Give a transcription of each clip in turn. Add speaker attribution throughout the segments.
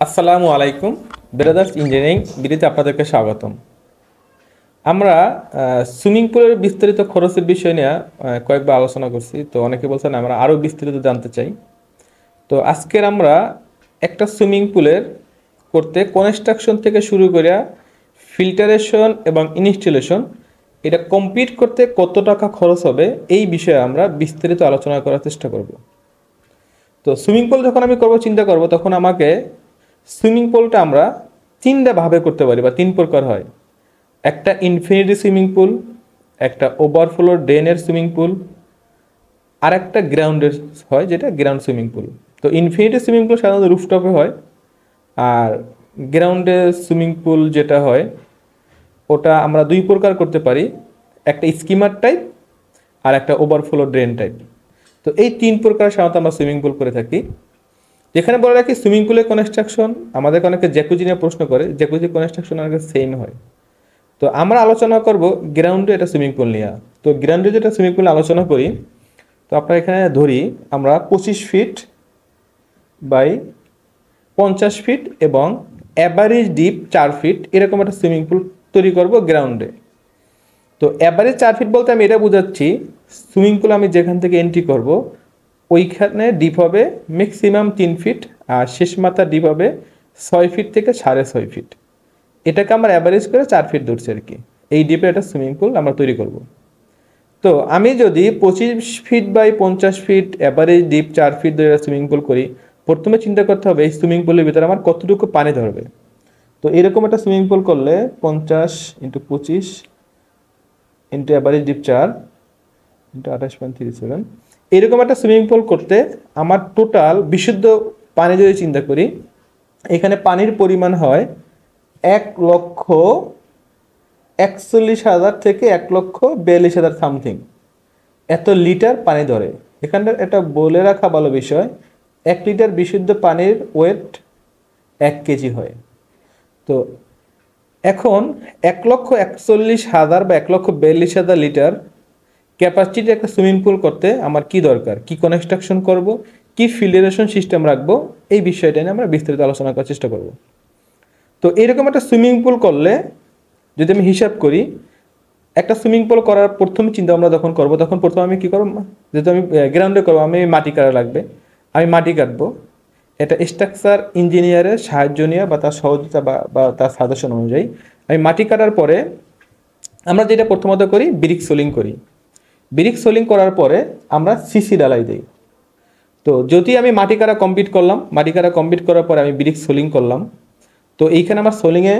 Speaker 1: আসসালামু আলাইকুম brothers engineering বিডিতে আপনাদেরকে স্বাগতম। আমরা সুইমিং পুলের বিস্তারিত খরচের বিষয় নিয়ে কয়েকবার আলোচনা করছি। তো অনেকে বলছেন আমরা আরও বিস্তারিত জানতে চাই। তো আজকের আমরা একটা সুইমিং পুলের করতে কনস্ট্রাকশন থেকে শুরু করে ফিল্টারেশন এবং ইনস্টলেশন এটা কমপ্লিট করতে কত টাকা খরচ হবে এই বিষয়ে আমরা বিস্তারিত আলোচনা করার চেষ্টা করব। তো সুইমিং পুল যখন আমি চিন্তা করব তখন আমাকে সুইমিং পুলটা আমরা তিনটা ভাবে করতে পারি বা তিন প্রকার হয়। একটা ইনফিনিটি সুইমিং পুল, একটা ওভারফ্লো ড্রেনের সুইমিং পুল, আর একটা গ্রাউন্ডের হয় যেটা গ্রাউন্ড সুইমিং পুল। তো ইনফিনিটি সুইমিং পুল সাধারণত রুফটপে হয়, আর গ্রাউন্ডের সুইমিং পুল যেটা হয় ওটা আমরা দুই প্রকার করতে পারি, একটা স্কিমার টাইপ আর একটা ওভারফ্লো ড্রেন টাইপ। তো এই তিন প্রকার সাধারণত আমরা সুইমিং পুল করে থাকি। যেখানে বলে রাখি সুইমিং পুলের কনস্ট্রাকশন আমাদেরকে অনেকে জ্যাকুজি নিয়ে প্রশ্ন করে, জ্যাকুজি কনস্ট্রাকশন অনেকে সেম হয়। তো আমরা আলোচনা করব গ্রাউন্ডে এটা সুইমিং পুল নিয়ে। তো গ্রাউন্ডে যেটা সুইমিং পুল আলোচনা করি, তো আপনার এখানে ধরি আমরা 25 ফিট বাই 50 ফিট এবং অ্যাভারেজ ডিপ 4 ফিট এরকম একটা সুইমিং পুল তৈরি করব গ্রাউন্ডে। তো অ্যাভারেজ 4 ফিট বলতে আমি এটা বোঝাচ্ছি সুইমিং পুল আমি যেখান থেকে এন্ট্রি করব ওইখানে ডিপ হবে ম্যাক্সিমাম 3 ফিট, আর শেষ মাথা ডিপ হবে 6 ফিট থেকে 6.5 ফিট। এটাকে আমরা অ্যাভারেজ করে 4 ফিট ধরছি আর কি। এই ডিপে একটা সুইমিং পুল আমরা তৈরি করব। তো আমি যদি 25 feet by 50 feet average deep 4 feet ধরে সুইমিং পুল করি, প্রথমে চিন্তা করতে হবে এই সুইমিং পুলের ভিতরে আমার কতটুকু পানি ধরবে। তো এরকম একটা সুইমিং পুল করলে 50 into 25 into average deep 4 into 28.37, এরকম একটা সুইমিং পুল করতে আমার টোটাল বিশুদ্ধ পানি যদি চিন্তা করি, এখানে পানির পরিমাণ হয় 1,41,000 থেকে 1,42,000 সামথিং, এত লিটার পানি ধরে। এখানটার এটা বলে রাখা ভালো বিষয়, 1 লিটার বিশুদ্ধ পানির ওয়েট 1 কেজি হয়। তো এখন 1,41,000 বা 1,42,000 লিটার ক্যাপাসিটি একটা সুইমিং পুল করতে আমার কি দরকার, কি কনস্ট্রাকশন করব, কি ফিল্টারেশন সিস্টেম রাখবো, এই বিষয়টা নিয়ে আমরা বিস্তারিত আলোচনা করার চেষ্টা করব। তো এরকম একটা সুইমিং পুল করলে যদি আমি হিসাব করি, একটা সুইমিং পুল করার প্রথম চিন্তা আমরা যখন করবো তখন প্রথমে আমি কী করবো, যেহেতু আমি গ্রাউন্ডে করবো আমি মাটি কাটা লাগবে, আমি মাটি কাটবো। এটা স্ট্রাকচার ইঞ্জিনিয়ারের সাহায্য নিয়ে বা তার সহযোগিতা বা তার সাজেশন অনুযায়ী আমি মাটি কাটার পরে আমরা যেটা প্রথমত করি ব্রিক সোলিং করি। ব্রিক সোলিং করার পরে আমরা সিসি ডালাই দিই। তো যদি আমি মাটি কাটা কমপ্লিট করলাম, মাটি কাটা কমপ্লিট করার পরে আমি ব্রিক সোলিং করলাম, তো এইখানে আমার সোলিংয়ে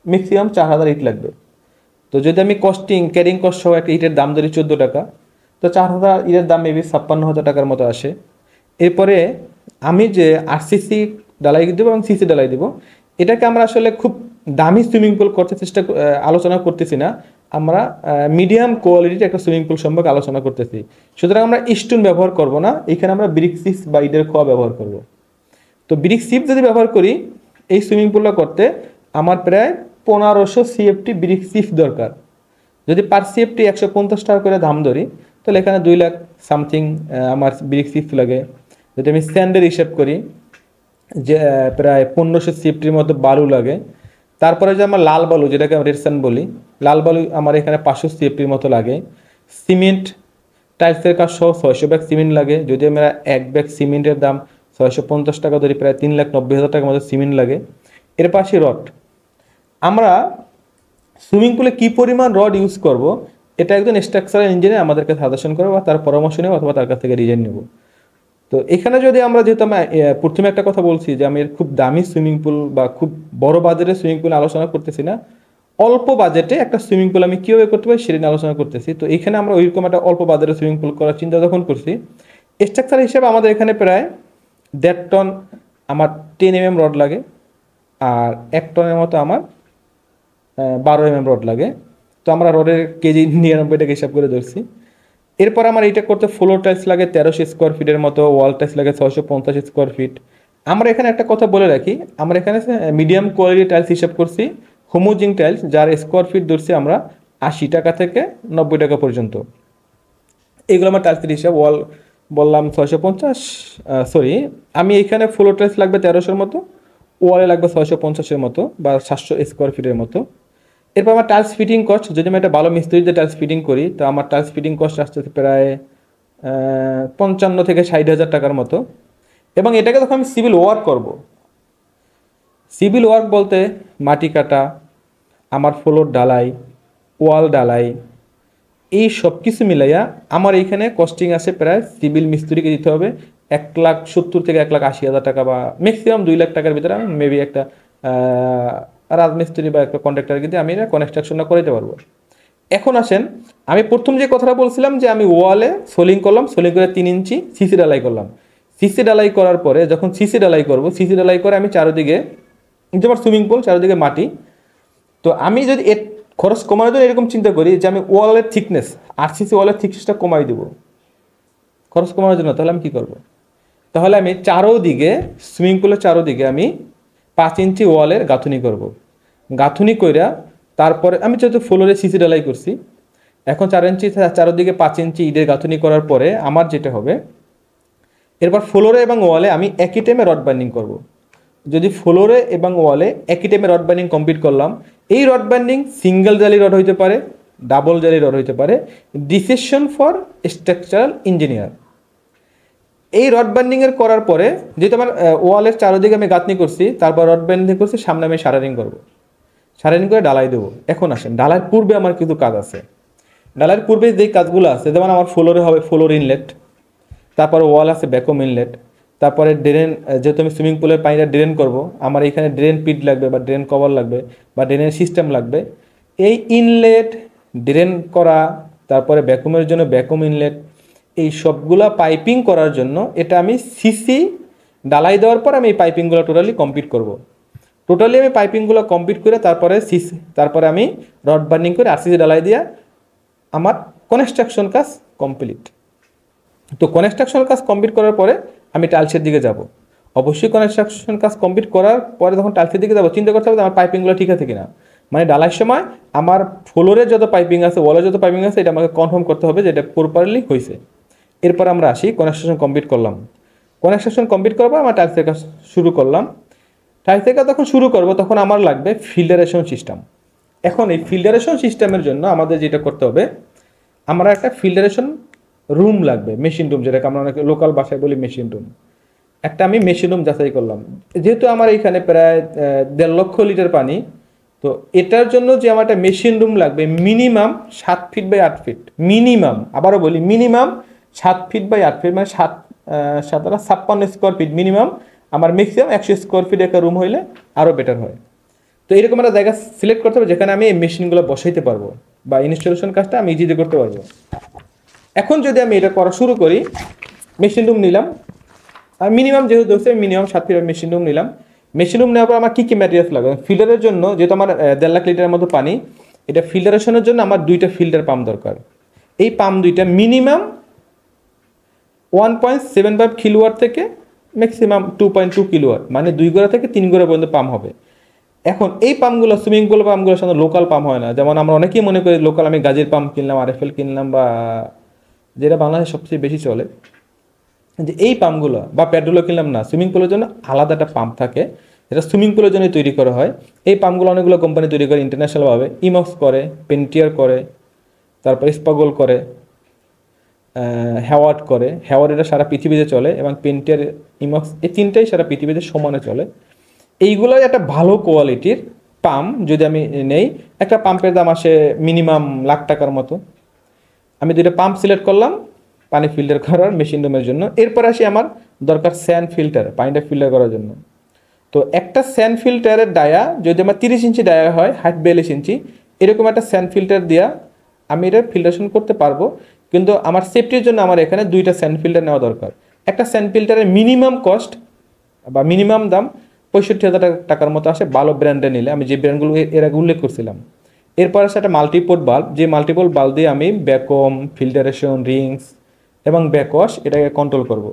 Speaker 1: ম্যাক্সিমাম 4,000 ইট লাগবে। তো যদি আমি ক্যারিং কস্ট সহ একটা ইটের দাম ধরি 14 টাকা, তো 4,000 ইটের দাম মেবি 56,000 টাকার মতো আসে। এরপরে আমি যে আরসিসি ডালাই দেবো এবং সিসি ডালাই দেবো, এটাকে আমরা আসলে খুব দামি সুইমিং পুল করতে আলোচনা করতেছি না, আমরা মিডিয়াম কোয়ালিটির একটা সুইমিং পুল সম্পর্কে আলোচনা করতেছি। সুতরাং আমরা স্টোন ব্যবহার করব না, এখানে আমরা ব্রিক চিপস বা ইটের খোয়া ব্যবহার করব। তো ব্রিক চিপস যদি ব্যবহার করি এই সুইমিং পুলটা করতে আমার প্রায় 1500 সিএফটি ব্রিক চিপস দরকার। যদি পার সিএফটি 150 টাকা করে দাম ধরি, তাহলে এখানে 2 লাখ সামথিং আমার ব্রিক চিপস লাগে। যদি আমি স্যান্ডের হিসাব করি যে প্রায় 1500 সিএফটির মতো বালু লাগে। তারপরে যে আমার লাল বালু যেটাকে আমরা রেড স্যান্ড বলি, লাল বালু আমার এখানে 500 সিএফটির মতো লাগে। সিমেন্ট টাইলসের কাজ সহ 600 ব্যাগ সিমেন্ট লাগে। যদি আমরা 1 ব্যাগ সিমেন্টের দাম 650 টাকা ধরি, প্রায় 3,90,000 টাকার মতো সিমেন্ট লাগে। এর পাশে রড, আমরা সুইমিং পুলে কী পরিমাণ রড ইউজ করব এটা একজন স্ট্রাকচারাল ইঞ্জিনিয়ার আমাদেরকে সাজেশন করবো বা তার পরামর্শ নেব অথবা তার কাছ থেকে ডিজাইন নেব। তো এখানে যদি আমরা যেহেতু আমি প্রথমে একটা কথা বলছি যে আমি খুব দামি সুইমিং পুল বা খুব বড় বাজেটের সুইমিং পুল আলোচনা করতেছি না, অল্প বাজেটে একটা সুইমিং পুল আমি কীভাবে করতে পারি সেটা নিয়ে আলোচনা করতেছি। তো এখানে আমরা ওইরকম একটা অল্প বাজেটের সুইমিং পুল করার চিন্তা যখন করছি, স্ট্রাকচার হিসেবে আমাদের এখানে প্রায় 1.5 টন আমার 10 mm রড লাগে, আর 1 টনের মতো আমার 12 mm রড লাগে। তো আমরা রডের কেজি 99 টাকা হিসাব করে ধরছি। এরপর আমার এটা করতে ফ্লোর টাইলস লাগে 1300 স্কোয়ার ফিটের মতো, ওয়াল টাইলস লাগে 650 স্কোয়ার ফিট। আমরা এখানে একটা কথা বলে রাখি, আমরা এখানে মিডিয়াম কোয়ালিটি টাইলস হিসাব করছি, হোমোজিং টাইলস যার স্কোয়ার ফিট ধরছি আমরা 80 টাকা থেকে 90 টাকা পর্যন্ত। এগুলো আমার টাইলসের হিসাব। ওয়াল বললাম 650, সরি আমি এখানে ফ্লোর টাইলস লাগবে 1300-র মতো, ওয়ালে লাগবে 650-এর মতো বা 700 স্কোয়ার ফিটের মতো। এরপর আমার টাইলস ফিটিং কস্ট, যদি আমি একটা ভালো মিস্ত্রিতে টাইলস ফিটিং করি তো আমার টাইলস ফিটিং কস্ট আসতেছে প্রায় 55 থেকে 60 হাজার টাকার মতো। এবং এটাকে যখন আমি সিভিল ওয়ার্ক করব, সিভিল ওয়ার্ক বলতে মাটি কাটা, আমার ফ্লোর ঢালাই, ওয়াল ঢালাই, এই সব কিছু মিলাইয়া আমার এইখানে কস্টিং আছে প্রায় সিভিল মিস্ত্রিকে দিতে হবে 1,70,000 থেকে 1,80,000 টাকা, বা ম্যাক্সিমাম 2 লাখ টাকার ভিতরে আমি মেবি একটা রাজমিস্ত্রি বা একটা কন্ট্রাক্টরকে দিয়ে আমি এটা কনস্ট্রাকশনটা করে দিতে পারবো। এখন আসেন, আমি প্রথম যে কথাটা বলছিলাম যে আমি ওয়ালে সোলিং করলাম, সোলিং করে 3 ইঞ্চি সিসি ডালাই করলাম। সিসি ডালাই করার পরে যখন সিসি ডালাই করব, সিসি ডালাই করে আমি চারদিকে, যেমন সুইমিং পুল চারদিকে মাটি, তো আমি যদি এর খরচ কমানোর জন্য এরকম চিন্তা করি যে আমি ওয়ালের থিকনেস, আরসিসি ওয়ালের থিকনেসটা কমাই দেবো খরচ কমানোর জন্য, তাহলে আমি কী করবো? তাহলে আমি চারোদিকে, সুইমিং পুলের চারোদিকে আমি 5 ইঞ্চি ওয়ালের গাঁথুনি করব। গাঁথুনি কইরা তারপরে আমি যেহেতু ফ্লোরে সিসি ডালাই করছি, এখন 4 ইঞ্চি চারোদিকে 5 ইঞ্চি ইটের গাঁথুনি করার পরে আমার যেটা হবে, এরপর ফ্লোরে এবং ওয়ালে আমি একই টাইমে রড বাইন্ডিং করব। যদি ফ্লোরে এবং ওয়ালে একই টাইমে রড বাইন্ডিং কমপ্লিট করলাম, এই রড বাইন্ডিং সিঙ্গেল জালি রড হইতে পারে, ডাবল জালি রড হইতে পারে, ডিসিশন ফর স্ট্রাকচারাল ইঞ্জিনিয়ার। এই রড বাইন্ডিংয়ের করার পরে যেহেতু আমার ওয়ালের চারোদিকে আমি গাঁথনি করছি, তারপর রড বাইন্ডিং করছি, সামনে আমি শাটারিং করবো, শাটারিং করে ডালাই দেবো। এখন আসেন, ডালাইয়ের পূর্বে আমার কিছু কাজ আছে। ডালাইয়ের পূর্বে যেই কাজগুলো আছে, যেমন আমার ফ্লোরে হবে ফ্লোর ইনলেট, তারপরে ওয়াল আছে ব্যাকম ইনলেট, তারপরে ড্রেন, যেহেতু আমি সুইমিং পুলের পানিটা ড্রেন করব, আমার এখানে ড্রেন পিট লাগবে বা ড্রেন কভার লাগবে বা ড্রেনের সিস্টেম লাগবে। এই ইনলেট, ড্রেন করা, তারপরে ব্যাকুমের জন্য ব্যাকুম ইনলেট, এই সবগুলা পাইপিং করার জন্য এটা আমি সিসি ডালাই দেওয়ার পর আমি এই পাইপিংগুলো টোটালি কমপ্লিট করব। টোটালি আমি পাইপিংগুলো কমপ্লিট করে তারপরে আমি রড বার্নিং করে আরসিসি ডালাই দিয়া আমার কনস্ট্রাকশন কাজ কমপ্লিট। তো কনস্ট্রাকশন কাজ কমপ্লিট করার পরে আমি টাইলসের দিকে যাব। অবশ্যই কনস্ট্রাকশন কাজ কমপ্লিট করার পরে যখন টাইলসের দিকে যাব, চিন্তা করতে হবে আমার পাইপিংগুলো ঠিক আছে কিনা। মানে ডালাইয়ের সময় আমার ফ্লোরের যত পাইপিং আছে, ওয়ালের যত পাইপিং আছে, এটা আমাকে কনফার্ম করতে হবে যে এটা প্রপারলি হয়েছে। এরপর আমরা আসি, কনস্ট্রাকশন কমপ্লিট করলাম। কনস্ট্রাকশন কমপ্লিট করার পর আমার টাইলসের কাজ শুরু করলাম। টাইলসের কাজ যখন শুরু করবো তখন আমার লাগবে ফিল্টারেশন সিস্টেম। এখন এই ফিল্টারেশন সিস্টেমের জন্য আমাদের যেটা করতে হবে, আমরা একটা ফিল্টারেশন রুম লাগবে, মেশিন রুম, যেটাকে আমরা অনেকে লোকাল ভাষায় বলি মেশিন রুম। একটা আমি মেশিন রুম যাচাই করলাম। যেহেতু আমার এখানে প্রায় 1.5 লক্ষ লিটার পানি, তো এটার জন্য যে আমার একটা মেশিন রুম লাগবে minimum 7 feet by 8 feet, minimum, আবারও বলি মিনিমাম 7 ফিট বাই 8 ফিট, মানে 56 স্কোয়ার ফিট মিনিমাম। আমার ম্যাক্সিমাম 100 স্কোয়ার ফিট একটা রুম হইলে আরও বেটার হয়। তো এরকম একটা জায়গা সিলেক্ট করতে হবে যেখানে আমি এই মেশিনগুলো বসাইতে পারবো বা ইনস্টলেশন কাজটা আমি ইজিতে করতে পারবো। এখন যদি আমি এটা করা শুরু করি, মেশিন রুম নিলাম, মিনিমাম যেহেতু ধরছে মিনিমাম 7 ফিট মেশিন রুম নিলাম। মেশিন রুম নেওয়ার পর আমার কী কী ম্যাটেরিয়ালস লাগবে? ফিল্টারের জন্য, যেহেতু আমার 1.5 লাখ লিটারের মতো পানি, এটা ফিল্টারেশনের জন্য আমার 2টা ফিল্টার পাম্প দরকার। এই পাম্প 2টা মিনিমাম 1.75 কিলোওয়াট থেকে ম্যাক্সিমাম 2.2 কিলোওয়াট, মানে 2 গোড়া থেকে 3 গোড়া পর্যন্ত পাম্প হবে। এখন এই পাম্পগুলো, সুইমিং পুল পাম্পগুলোর সাথে লোকাল পাম্প হয় না। যেমন আমরা অনেকেই মনে করি লোকাল, আমি গাজীর পাম্প কিনলাম, RFL কিনলাম, বা যেটা বাংলাদেশে সবচেয়ে বেশি চলে, যে এই পাম্পগুলো বা পেট্রোলও কিনলাম না। সুইমিং পুলের জন্য আলাদা একটা পাম্প থাকে, যেটা সুইমিং পুলের জন্য তৈরি করা হয়। এই পাম্পগুলো অনেকগুলো কোম্পানি তৈরি করে ইন্টারন্যাশনালভাবে, ইমক্স করে, পেন্টিয়ার করে, তারপর স্পাগল করে, হ্যাওয়ার্ড করে। হ্যাওয়ার্ড এটা সারা পৃথিবীতে চলে, এবং পেন্টিয়ার, ইমক্স, এই তিনটাই সারা পৃথিবীতে সমানে চলে। এইগুলোই একটা ভালো কোয়ালিটির পাম্প যদি আমি নেই, একটা পাম্পের দাম আসে মিনিমাম লাখ টাকার মতো। আমি 2টা পাম্প সিলেক্ট করলাম পানি ফিল্টার করার মেশিন রুমের জন্য। এরপর আসি আমার দরকার স্যান্ড ফিল্টার, পানিটা ফিল্টার করার জন্য। তো একটা স্যান্ড ফিল্টারের ডায়া যদি আমার 30 ইঞ্চি ডায়া হয়, হাইট 42 ইঞ্চি, এরকম একটা স্যান্ড ফিল্টার দিয়া আমি এটা ফিল্টারেশন করতে পারবো। কিন্তু আমার সেফটির জন্য আমার এখানে 2টা স্যান্ড ফিল্টার নেওয়া দরকার। একটা স্যান্ড ফিল্টারের মিনিমাম কস্ট বা মিনিমাম দাম 65,000 টাকার মতো আসে ভালো ব্র্যান্ডে নিলে, আমি যে ব্র্যান্ডগুলো এর আগে উল্লেখ করছিলাম। এরপর আসে একটা মাল্টিপোর্ট বাল্ব, যে মাল্টিপোর্ট বাল্ব দিয়ে আমি ব্যাকম, ফিল্টারেশন, রিংস এবং ব্যাকওয়াশ এটাকে কন্ট্রোল করব।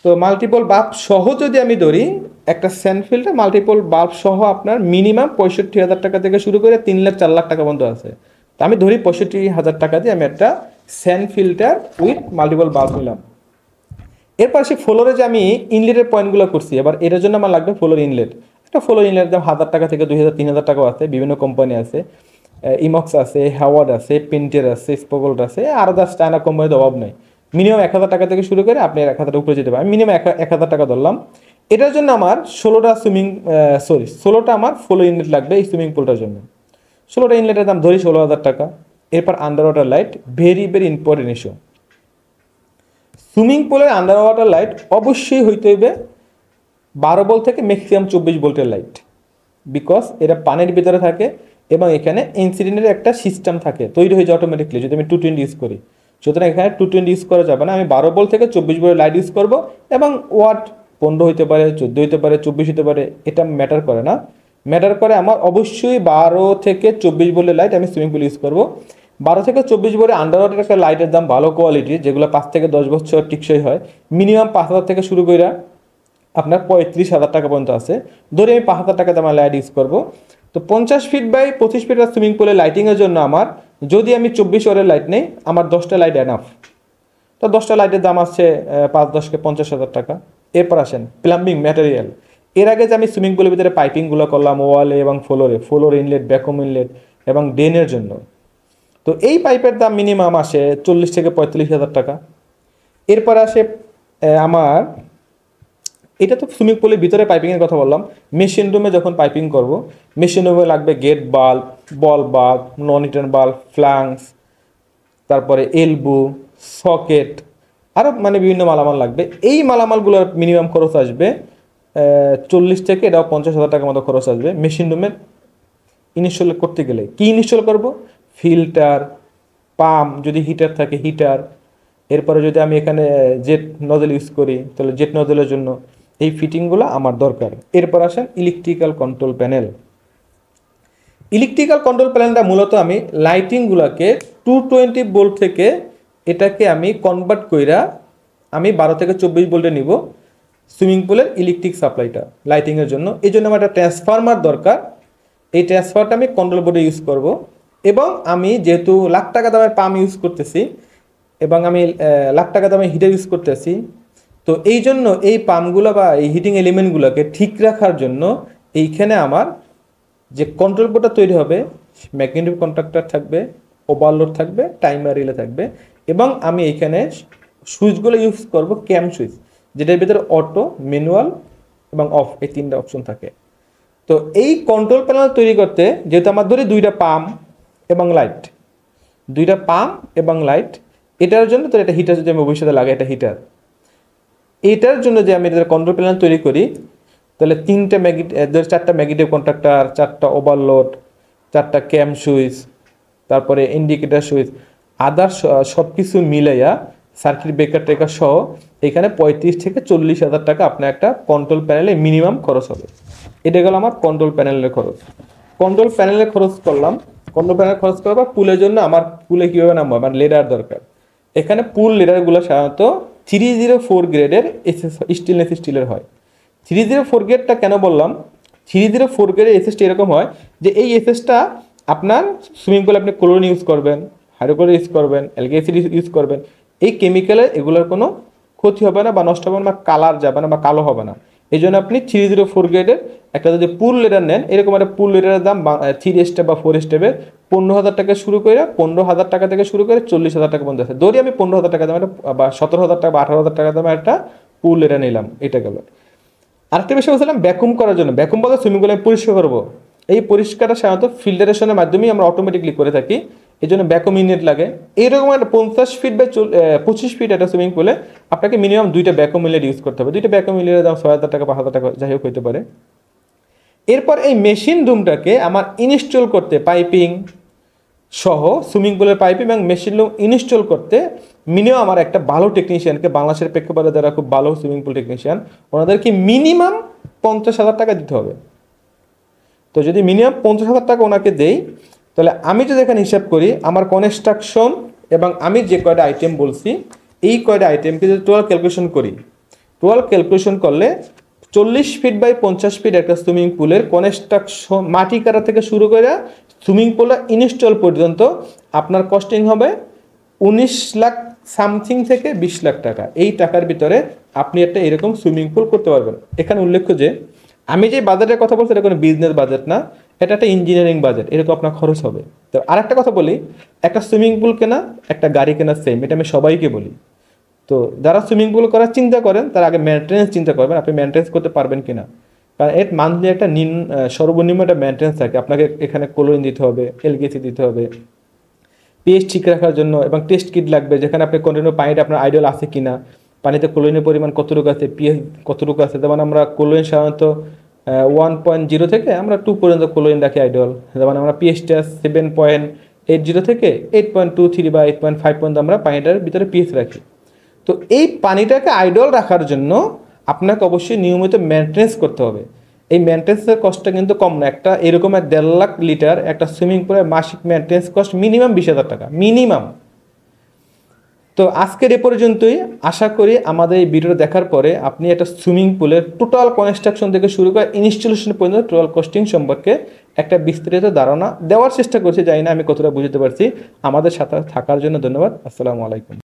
Speaker 1: তো মাল্টিপল বাল্ব সহ যদি আমি ধরি, একটা স্যান্ড ফিল্টার মাল্টিপল বাল্ব সহ আপনার মিনিমাম 65,000 টাকা থেকে শুরু করে 3 লাখ 4 লাখ টাকা পর্যন্ত আছে। তো আমি ধরি 65,000 টাকা দিয়ে আমি একটা sand filter with multiple bulb নিলাম। এরপর সে ফ্লোরে যে আমি ইনলেটের পয়েন্টগুলো করছি, এবার এটার জন্য আমার লাগবে ফ্লোর ইনলেট। একটা ফ্লোর ইনলেট দাম 1000 টাকা থেকে 2000 3000 টাকাও আছে, বিভিন্ন কোম্পানি আছে, ইমক্স আছে, হাওয়ার্ড আছে, পেন্টের আছে, স্পোগল্ড আছে, আর আদার্স চায়না কোম্পানির অভাব নেই। মিনিমাম 1000 টাকা থেকে শুরু করে আপনি 1000 টাকা উপরে যেতে পারেন। মিনিমাম 1000 টাকা ধরলাম। এটার জন্য আমার 16টা আমার ফ্লোর ইনলেট লাগবে এই সুইমিং পুলটার জন্য। 16টা ইনলেটের দাম ধরি 16,000 টাকা। এরপর under water light, very very important issue. Swimming পুলের আন্ডার ওয়াটার লাইট অবশ্যই হইতে হইবে 12 ভোল্ট থেকে ম্যাক্সিমাম 24 ভোল্টের লাইট, বিকজ এটা পানির ভিতরে থাকে এবং এখানে ইনসিডেন্টের একটা সিস্টেম থাকে, তৈরি হয়ে যায় অটোমেটিকলি যদি আমি 220 ইউজ করি। সুতরাং এখানে 220 ইউজ করা যাবে না, আমি 12 ভোল্ট থেকে 24 ভোল্টের লাইট ইউজ করবো। এবং ওয়াট 15 হইতে পারে, 14 হইতে পারে, 24 হইতে পারে, এটা ম্যাটার করে না। ম্যাটার করে আমার অবশ্যই 12 থেকে 24 ভোল্টের লাইট আমি সুইমিং পুল ইউজ করবো। 12 থেকে 24 ভোল্টের আন্ডার ওয়াটার একটা লাইটের দাম ভালো কোয়ালিটির, যেগুলো 5 থেকে 10 বছর টিকসই হয়, মিনিমাম 5000 থেকে শুরু করে আপনার 35,000 টাকা পর্যন্ত আছে। ধরে আমি 5000 টাকা দামের লাইট ইউজ করবো। তো 50 ফিট বাই 25 ফিটের সুইমিং পুলে লাইটিংয়ের জন্য আমার, যদি আমি 24 ওয়াটের লাইট নেই, আমার 10টা লাইট এনাফ। তো 10টা লাইটের দাম আছে 5-10 কে 50,000 টাকা। এরপর আসেন প্লাম্বিং ম্যাটেরিয়াল। এর আগে যে আমি সুইমিং পুলের ভিতরে পাইপিংগুলো করলাম ওয়ালে এবং ফ্লোর ইনলেট, ভ্যাকুয়াম ইনলেট এবং ড্রেনের জন্য, তো এই পাইপের দাম মিনিমাম আসে 40 থেকে 45,000 টাকা। এরপর আসে আমার, এটা তো সুইমিং পুলের ভিতরে পাইপিংয়ের কথা বললাম। মেশিন রুমে যখন পাইপিং করব, মেশিন রুমে লাগবে গেট বাল্ব, বল বাল্ব, নন হিটার বাল্ব, ফ্ল্যাঙ্কস, তারপরে এলবো, সকেট, আরও মানে বিভিন্ন মালামাল লাগবে। এই মালামালগুলোর মিনিমাম খরচ আসবে 40 থেকে এটাও 50,000 টাকার মতো খরচ আসবে মেশিন রুমের ইনস্টল করতে গেলে। কি ইনস্টল করব? ফিল্টার, পাম্প, যদি হিটার থাকে হিটার। এরপরে যদি আমি এখানে জেট নজল ইউজ করি, তাহলে জেট নজলের জন্য এই ফিটিংগুলো আমার দরকার। এরপর আসেন electrical control panel. Electrical control প্যানেলটা মূলত আমি লাইটিংগুলোকে 220 ভোল্ট থেকে এটাকে আমি কনভার্ট কইরা আমি 12 থেকে 24 ভোল্টে নিব সুইমিং পুলের ইলেকট্রিক সাপ্লাইটা লাইটিংয়ের জন্য। এই জন্য আমার একটা ট্রান্সফরমার দরকার। এই ট্রান্সফারটা আমি কন্ট্রোল বোর্ডে ইউজ করব। এবং আমি যেহেতু লাখ টাকা দামের পাম্প ইউজ করতেছি এবং আমি লাখ টাকা দামের হিটার ইউজ করতেছি, তো এই জন্য এই পাম্পগুলো বা এই হিটিং এলিমেন্টগুলোকে ঠিক রাখার জন্য এইখানে আমার যে কন্ট্রোল বোর্ডটা তৈরি হবে, ম্যাগনেটিক কন্ট্রাক্টর থাকবে, ওভারলোড থাকবে, টাইমার রিলে থাকবে, এবং আমি এইখানে সুইচগুলো ইউজ করব ক্যাম সুইচ, যেটার ভিতরে অটো, ম্যানুয়াল এবং অফ, এই 3টা অপশন থাকে। তো এই কন্ট্রোল প্যানেল তৈরি করতে যেহেতু আমার ধরে 2টা পাম্প এবং লাইট, 2টা পাম্প এবং লাইট, এটার জন্য তো এটা হিটার যদি আমি ভবিষ্যতে লাগাই, এটা হিটার, এটার জন্য যে আমি এটার কন্ট্রোল প্যানেল তৈরি করি, তাহলে 4টা ম্যাগনেটিক কন্ট্রাক্টর, 4টা ওভারলোড, 4টা ক্যাম সুইচ, তারপরে ইন্ডিকেটার সুইচ, আদার সব কিছু মিলাইয়া সার্কিট ব্রেকার টেকার সহ এখানে 35 থেকে 40,000 টাকা আপনার একটা কন্ট্রোল প্যানেলে মিনিমাম খরচ হবে। এটা গেল আমার কন্ট্রোল প্যানেলের খরচ। কন্ট্রোল প্যানেলের খরচ করলাম। কন্ট্রোল প্যানেল খরচ করবো পুলের জন্য। আমার পুলে কীভাবে নামবো? আমার লেডার দরকার। এখানে পুল লেডারগুলো সাধারণত 304 গ্রেডের স্টেনলেস স্টিলের হয়। 304 গ্রেডটা কেন বললাম? 304 গ্রেডের এসএসটি এরকম হয় যে এই এসএসটা আপনার সুইমিং পুলে আপনি ক্লোরিন ইউজ করবেন, হাইড্রোক্লোরিন ইউজ করবেন, অ্যালগি অ্যাসিড ইউজ করবেন, এই কেমিক্যালে এগুলোর কোনো ক্ষতি হবে না বা নষ্ট হবে না বা কালার যাবে না বা কালো হবে না। এই জন্য আপনি 304 গ্রেডের একটা যদি পুল লেডার নেন, এরকম একটা পুল লেডারের দাম 3 স্টেপ বা 4 স্টেপের 15,000 টাকা শুরু করে 15,000 টাকা থেকে শুরু করে 40,000 টাকা পর্যন্ত আছে। ধরি আমি 15,000 টাকা দামের বা 17,000 টাকা বা 18,000 টাকা দামের একটা পুল লেডার নিলাম, এটা গেল। আরেকটা বিষয় বলছিলাম ভ্যাকুম করার জন্য। ভ্যাকুম বলতে সুইমিং পুলে আমি পরিষ্কার করবো। এই পরিষ্কারটা সাধারণত ফিল্টারেশনের মাধ্যমেই আমরা অটোমেটিকলি করে থাকি, এই জন্য ভ্যাকুম ইউনিট লাগে। এইরকম একটা 50 ফিট বা 25 ফিট একটা সুইমিং পুলে আপনাকে মিনিমাম 2টা ভ্যাকুম ইউনিট ইউজ করতে হবে। 2টা ভ্যাকুম ইউনিটের দাম 6,000 টাকা বা 1,000 টাকা যাই হোক হইতে পারে। এরপর এই মেশিন রুমটাকে আমার ইনস্টল করতে, পাইপিং সহ সুইমিং পুলের পাইপ এবং মেশিন রুম ইনস্টল করতে মিনিমাম আমার একটা ভালো টেকনিশিয়ানকে, বাংলাদেশের প্রেক্ষাপটে যারা খুব ভালো সুইমিং পুল টেকনিশিয়ান, ওনাদেরকে মিনিমাম 50,000 টাকা দিতে হবে। তো যদি মিনিমাম 50,000 টাকা ওনাকে দেই, তাহলে আমি যদি এখানে হিসাব করি আমার কনস্ট্রাকশন এবং আমি যে কয়টা আইটেম বলছি এই কয়টা আইটেমকে যদি টোটাল ক্যালকুলেশন করি, টোটাল ক্যালকুলেশন করলে 40 ফিট বাই 50 ফিট একটা সুইমিং পুলের কনস্ট্রাকশন, মাটি কাটা থেকে শুরু করে সুইমিং পুলটা ইনস্টল পর্যন্ত আপনার কস্টিং হবে সামথিং থেকে 20 লাখ টাকা, এই টাকার ভিতরে আপনি একটা এরকম সুইমিং পুল করতে পারবেন। এখানে উল্লেখ্য যে আমি যে বাজেটের কথা বলছি এটা কোনো বিজনেস বাজেট না, এটা একটা ইঞ্জিনিয়ারিং বাজেট, এরকম আপনার খরচ হবে। তো আরেকটা কথা বলি, একটা সুইমিং পুল কেনা একটা গাড়ি কেনা সেম, এটা আমি সবাইকে বলি। তো যারা সুইমিং পুল করার চিন্তা করেন তারা আগে মেনটেন্যান্স চিন্তা করবেন, আপনি মেনটেন্যান্স করতে পারবেন কিনা। কারণ এর মান্থলি একটা সর্বনিম্ন একটা মেনটেন্যান্স থাকে, আপনাকে এখানে ক্লোরিন দিতে হবে, এলগিসি দিতে হবে, পিএইচ ঠিক রাখার জন্য, এবং টেস্ট কিট লাগবে যেখানে আপনি কন্টিনিউ পানিটা আপনার আইডল আছে কিনা, পানিতে ক্লোরিনের পরিমাণ কতটুকু আছে, পিএইচ কতটুকু আছে। যেমন আমরা ক্লোরিন সাধারণত 1.0 থেকে আমরা 2 পর্যন্ত ক্লোরিন রাখি আইডল, যেমন আমরা পিএইচটা 7.80 থেকে 8.23 বা 8.5 পর্যন্ত আমরা পানিটার ভিতরে পিএইচ রাখি। তো এই পানিটাকে আইডল রাখার জন্য আপনাকে অবশ্যই নিয়মিত মেনটেন্স করতে হবে। এই মেনটেন্সের কস্টটা কিন্তু কম না, একটা এরকম 1.5 লাখ লিটার একটা সুইমিং পুলের মাসিক মেনটেন্স কস্ট মিনিমাম 20,000 টাকা মিনিমাম। তো আজকের এ পর্যন্তই। আশা করি আমাদের এই ভিডিওটা দেখার পরে আপনি একটা সুইমিং পুলের টোটাল কনস্ট্রাকশন থেকে শুরু করে ইনস্টলেশন পর্যন্ত টোটাল কস্টিং সম্পর্কে একটা বিস্তারিত ধারণা দেওয়ার চেষ্টা করছি। জানি না আমি কতটা বুঝতে পারছি। আমাদের সাথে থাকার জন্য ধন্যবাদ। আসসালামু আলাইকুম।